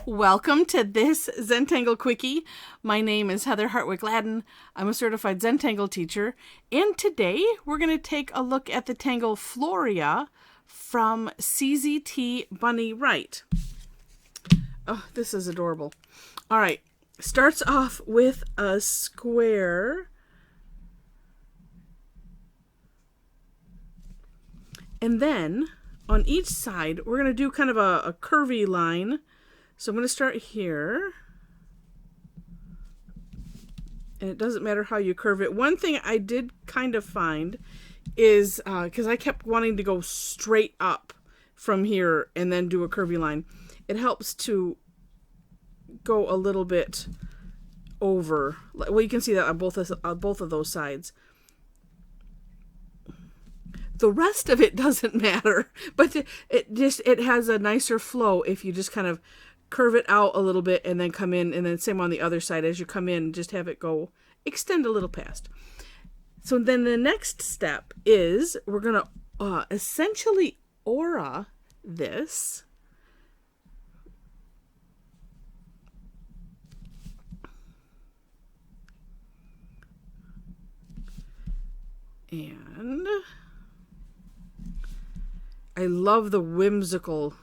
Welcome to this Zentangle Quickie. My name is Heather Hartwick Gladden. I'm a certified Zentangle teacher, and today we're going to take a look at the Tangle Florium from CZT Bunny Wright. Oh, this is adorable. All right, starts off with a square. And then on each side, we're going to do kind of a curvy line. So I'm going to start here. And it doesn't matter how you curve it. One thing I did kind of find is, because I kept wanting to go straight up from here and then do a curvy line, it helps to go a little bit over. Well, you can see that on both of those sides. The rest of it doesn't matter, but it has a nicer flow if you just kind of curve it out a little bit and then come in, and then same on the other side. As you come in, just have it go extend a little past. So then the next step is we're going to essentially aura this. And I love the whimsicalness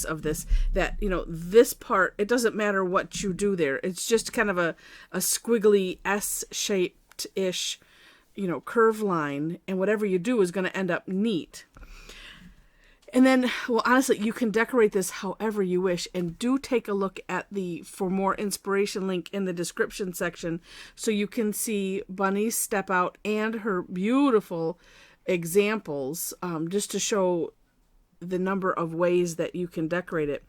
of this, that, you know, this part, it doesn't matter what you do there. It's just kind of a squiggly S-shaped-ish, you know, curve line, and whatever you do is going to end up neat. And then, well, honestly, you can decorate this however you wish, and do take a look at the For More Inspiration link in the description section so you can see Bunny's step out and her beautiful examples, just to show the number of ways that you can decorate it.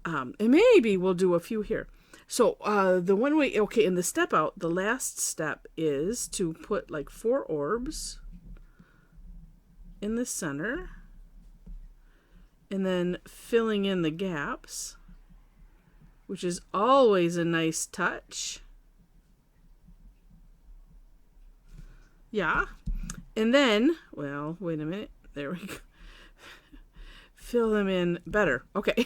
And maybe we'll do a few here. So the one way, okay, in the step out, the last step is to put like 4 orbs in the center, and then filling in the gaps, which is always a nice touch. Yeah. And then, well, wait a minute. There we go. Fill them in better. Okay.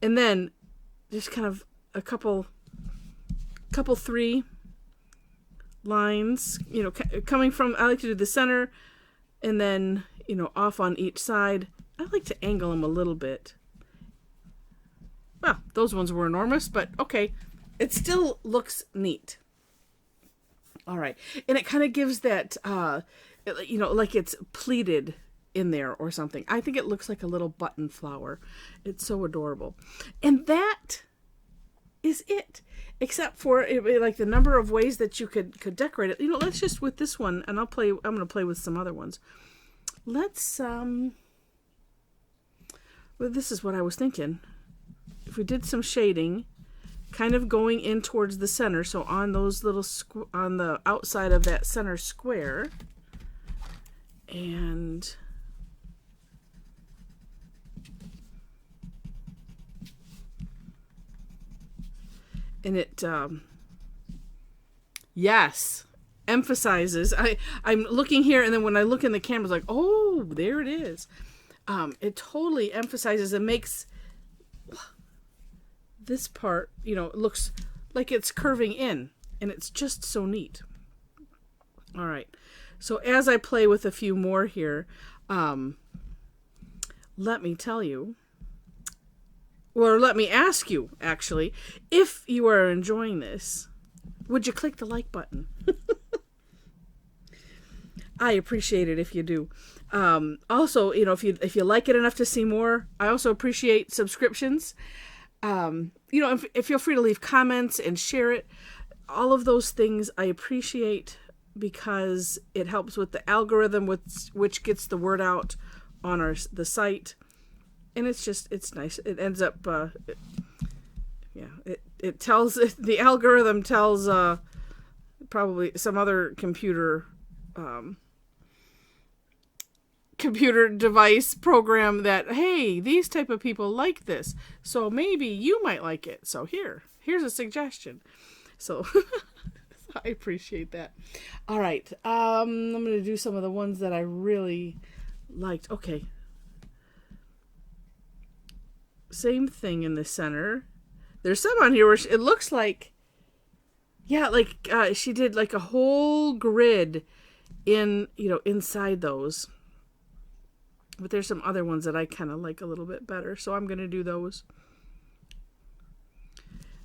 And then just kind of a couple 3 lines, you know, coming from, I like to do the center and then, you know, off on each side. I like to angle them a little bit. Well, those ones were enormous, but okay. It still looks neat. All right. And it kind of gives that, you know, like it's pleated in there or something. I think it looks like a little button flower. It's so adorable. And that is it. Except for like the number of ways that you could decorate it. You know, let's just with this one, and I'm going to play with some other ones. Let's well, this is what I was thinking. If we did some shading, kind of going in towards the center, so on those little on the outside of that center square, and it yes, emphasizes. I'm looking here, and then when I look in the camera, it's like, oh, there it is. It totally emphasizes and makes this part, you know, looks like it's curving in, and it's just so neat. All right. So as I play with a few more here, let me tell you, or let me ask you, actually, if you are enjoying this, would you click the like button? I appreciate it if you do. Also, you know, if you like it enough to see more, I also appreciate subscriptions. You know, if feel free to leave comments and share it. All of those things I appreciate, because it helps with the algorithm, which gets the word out on the site. And it's nice. It ends up, it tells, the algorithm tells probably some other computer device program that, hey, these type of people like this, so maybe you might like it. So here's a suggestion. So I appreciate that. All right, I'm going to do some of the ones that I really liked. Okay. Same thing in the center. There's some on here where it looks like, yeah, like she did like a whole grid in, inside those. But there's some other ones that I kind of like a little bit better, so I'm going to do those.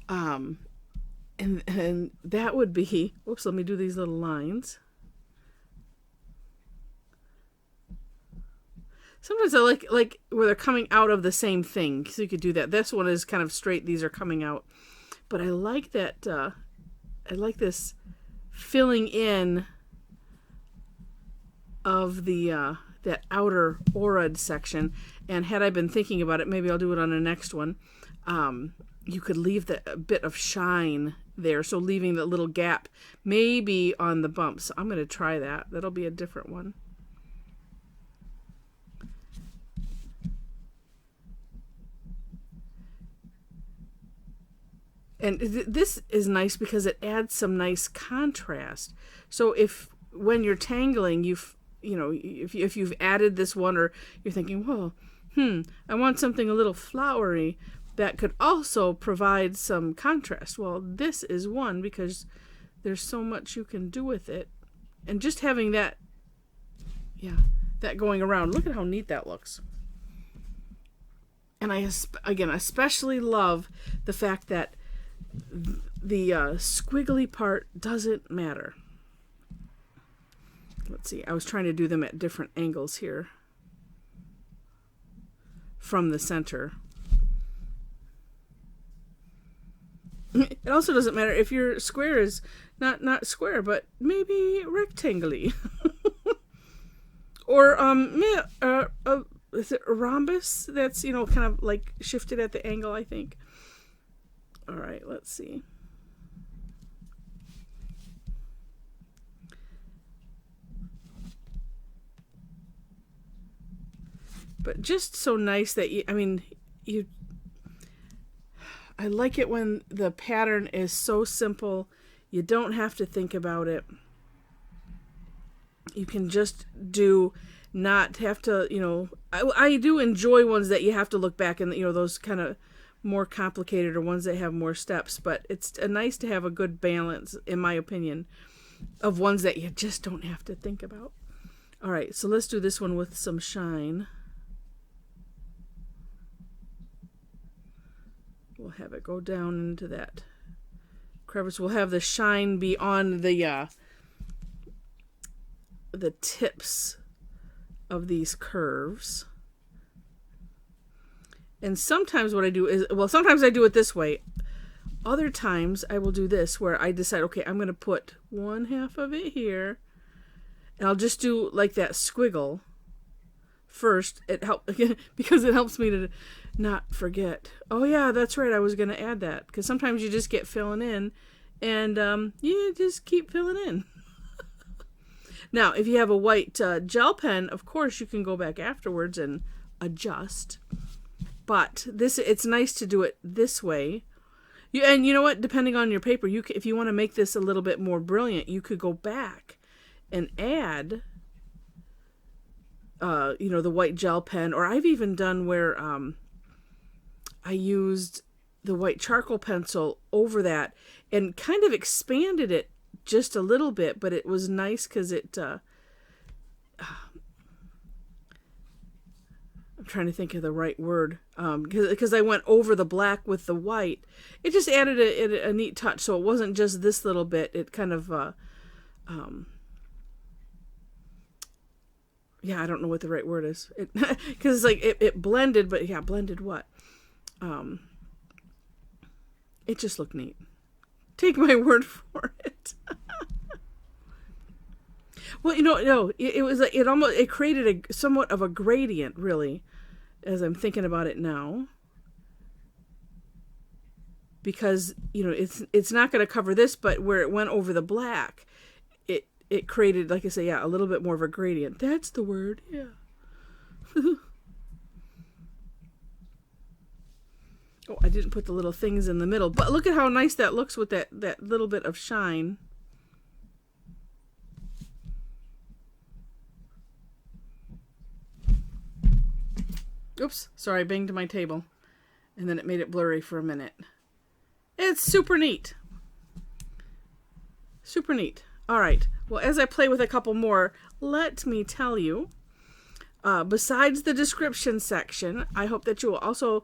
And that would be, whoops, let me do these little lines. Sometimes I like where they're coming out of the same thing, so you could do that. This one is kind of straight, these are coming out. But I like that, I like this filling in of the that outer aurad section. And had I been thinking about it, maybe I'll do it on the next one. You could leave a bit of shine there, so leaving the little gap maybe on the bumps. I'm going to try that. That'll be a different one. And this is nice because it adds some nice contrast. So when you're tangling, if you've added this one, or you're thinking, well, I want something a little flowery, that could also provide some contrast. Well, this is one because there's so much you can do with it. And just having that, that going around. Look at how neat that looks. And I especially love the fact that the squiggly part doesn't matter. Let's see, I was trying to do them at different angles here from the center. It also doesn't matter if your square is not square, but maybe rectangle-y. Or is it a rhombus? That's kind of like shifted at the angle, I think. All right, let's see. But just so nice that I like it when the pattern is so simple. You don't have to think about it. You can just not have to, I do enjoy ones that you have to look back and, those kind of more complicated or ones that have more steps. But it's nice to have a good balance, in my opinion, of ones that you just don't have to think about. All right, so let's do this one with some shine. We'll have it go down into that crevice. We'll have the shine be on the tips of these curves. And sometimes what I do is, sometimes I do it this way. Other times I will do this, where I decide, okay, I'm going to put one half of it here, and I'll just do like that squiggle first. Because it helps me to not forget. Oh yeah, that's right, I was going to add that, because sometimes you just get filling in, and you just keep filling in. Now, if you have a white gel pen, of course you can go back afterwards and adjust. But it's nice to do it this way. And you know what? Depending on your paper, if you want to make this a little bit more brilliant, you could go back and add, the white gel pen. Or I've even done where I used the white charcoal pencil over that and kind of expanded it just a little bit. But it was nice because it... I'm trying to think of the right word, because I went over the black with the white. It just added a neat touch, so it wasn't just this little bit. It kind of, I don't know what the right word is. Because it's like it blended, but blended what? It just looked neat. Take my word for it. Well, no, it was like it created somewhat of a gradient, really, as I'm thinking about it now. Because, it's not going to cover this, but where it went over the black, it created, like I say, a little bit more of a gradient. That's the word, yeah. Oh, I didn't put the little things in the middle, but look at how nice that looks with that little bit of shine. Oops, sorry, I banged my table. And then it made it blurry for a minute. It's super neat. Super neat. All right. Well, as I play with a couple more, let me tell you, besides the description section, I hope that you will also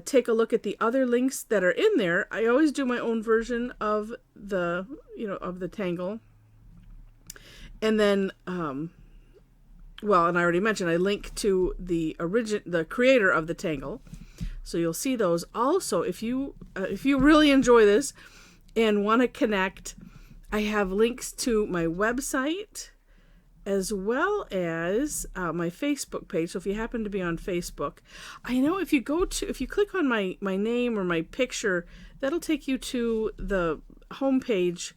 take a look at the other links that are in there. I always do my own version of the, of the Tangle. And then, well, and I already mentioned, I link to the creator of the Tangle. So you'll see those. Also, if you really enjoy this and want to connect, I have links to my website as well as my Facebook page. So if you happen to be on Facebook, I know if you click on my name or my picture, that'll take you to the homepage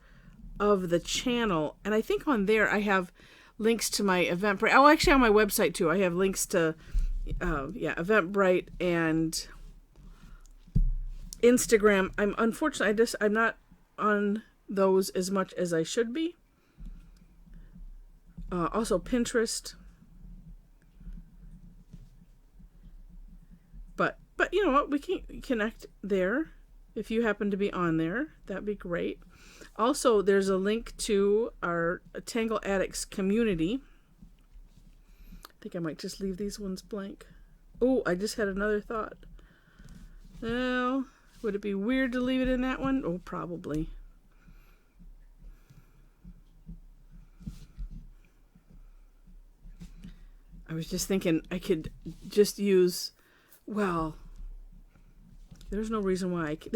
of the channel. And I think on there I have links to my Eventbrite. Oh, actually on my website too. I have links to Eventbrite and Instagram. I'm not on those as much as I should be. Also Pinterest. But you know what? We can connect there. If you happen to be on there, that'd be great. Also, there's a link to our Tangle Addicts community. I think I might just leave these ones blank. Oh, I just had another thought. Well, would it be weird to leave it in that one? Oh, probably. I was just thinking I could just use, well, there's no reason why I can't.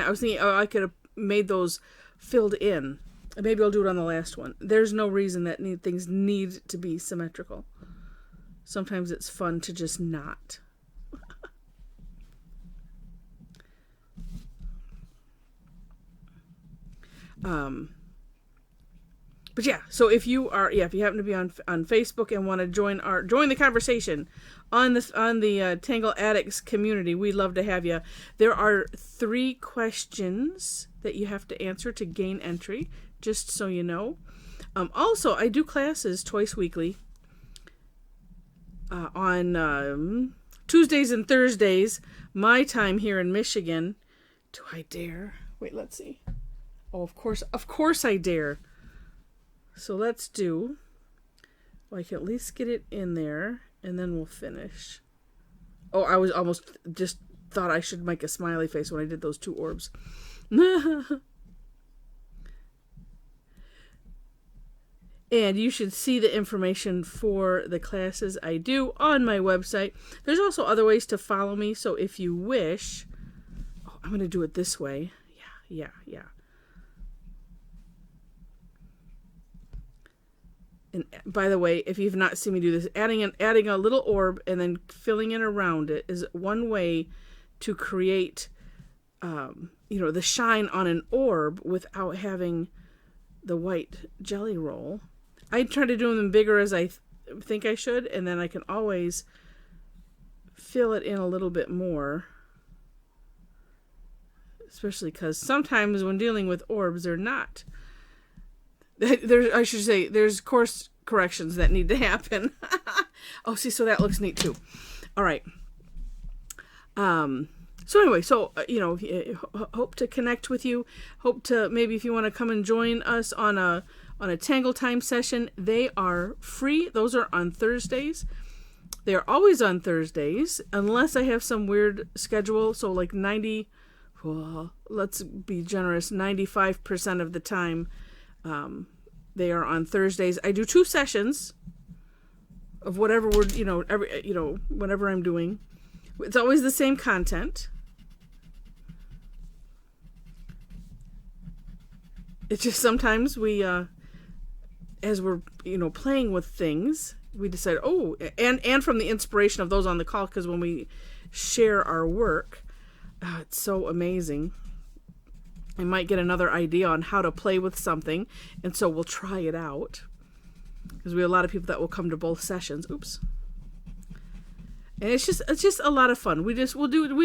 I was thinking I could have made those filled in. Maybe I'll do it on the last one. There's no reason that things need to be symmetrical. Sometimes it's fun to just not. But yeah, so if you happen to be on Facebook and want to join the conversation on the Tangle Addicts community, we'd love to have you. There are 3 questions that you have to answer to gain entry, just so you know. Also, I do classes twice weekly on Tuesdays and Thursdays, my time here in Michigan. Do I dare? Wait, let's see. Oh, of course I dare. So let's do, well, I can at least get it in there, and then we'll finish. Oh, I was almost just thought I should make a smiley face when I did those 2 orbs. And you should see the information for the classes I do on my website. There's also other ways to follow me, so if you wish, I'm going to do it this way. Yeah. And by the way, if you've not seen me do this, adding a little orb and then filling in around it is one way to create, the shine on an orb without having the white jelly roll. I try to do them bigger as I think I should, and then I can always fill it in a little bit more. Especially because sometimes when dealing with orbs, they're not. There's course corrections that need to happen. Oh, see, so that looks neat too. All right. So anyway, hope to connect with you. Hope to maybe if you want to come and join us on a Tangle Time session. They are free. Those are on Thursdays. They are always on Thursdays unless I have some weird schedule. So like let's be generous, 95% of the time. They are on Thursdays. I do 2 sessions of whatever whatever I'm doing. It's always the same content. It's just sometimes we, as we're, playing with things, we decide, and from the inspiration of those on the call, because when we share our work, it's so amazing. I might get another idea on how to play with something, and so we'll try it out. Because we have a lot of people that will come to both sessions. Oops. And it's just a lot of fun. We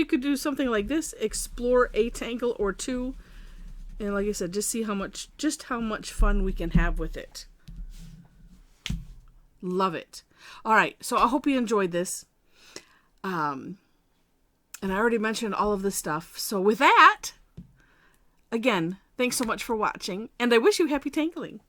could do something like this, explore a tangle or 2, and like I said, just see how much fun we can have with it. Love it. All right, so I hope you enjoyed this. And I already mentioned all of this stuff. So with that, again, thanks so much for watching, and I wish you happy tangling.